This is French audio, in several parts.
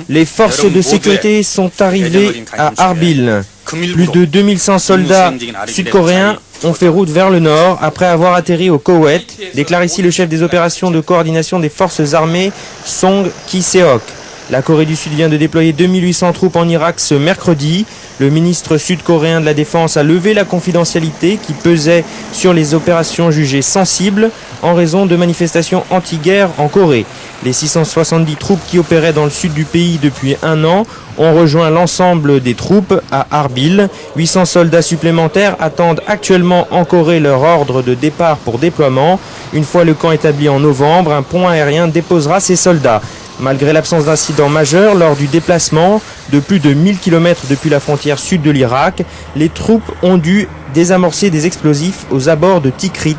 Les forces de sécurité sont arrivées à Arbil. Plus de 2100 soldats sud-coréens ont fait route vers le nord après avoir atterri au Koweït, déclare ici le chef des opérations de coordination des forces armées Song Ki-seok. La Corée du Sud vient de déployer 2800 troupes en Irak ce mercredi. Le ministre sud-coréen de la Défense a levé la confidentialité qui pesait sur les opérations jugées sensibles en raison de manifestations anti-guerre en Corée. Les 670 troupes qui opéraient dans le sud du pays depuis un an ont rejoint l'ensemble des troupes à Arbil. 800 soldats supplémentaires attendent actuellement en Corée leur ordre de départ pour déploiement. Une fois le camp établi en novembre, un pont aérien déposera ces soldats. Malgré l'absence d'incidents majeurs lors du déplacement de plus de 1000 km depuis la frontière sud de l'Irak, les troupes ont dû désamorcer des explosifs aux abords de Tikrit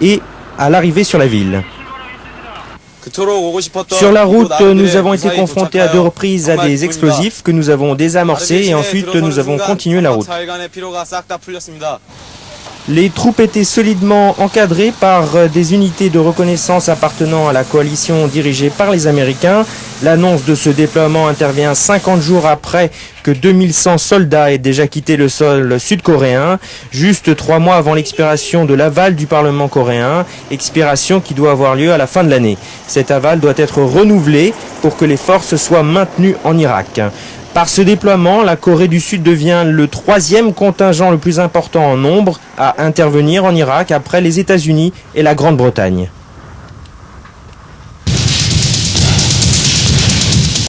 et à l'arrivée sur la ville. Sur la route, nous avons été confrontés à 2 reprises à des explosifs que nous avons désamorcés et ensuite nous avons continué la route. Les troupes étaient solidement encadrées par des unités de reconnaissance appartenant à la coalition dirigée par les Américains. L'annonce de ce déploiement intervient 50 jours après que 2100 soldats aient déjà quitté le sol sud-coréen, juste 3 mois avant l'expiration de l'aval du Parlement coréen, expiration qui doit avoir lieu à la fin de l'année. Cet aval doit être renouvelé pour que les forces soient maintenues en Irak. Par ce déploiement, la Corée du Sud devient le 3e contingent le plus important en nombre à intervenir en Irak après les États-Unis et la Grande-Bretagne.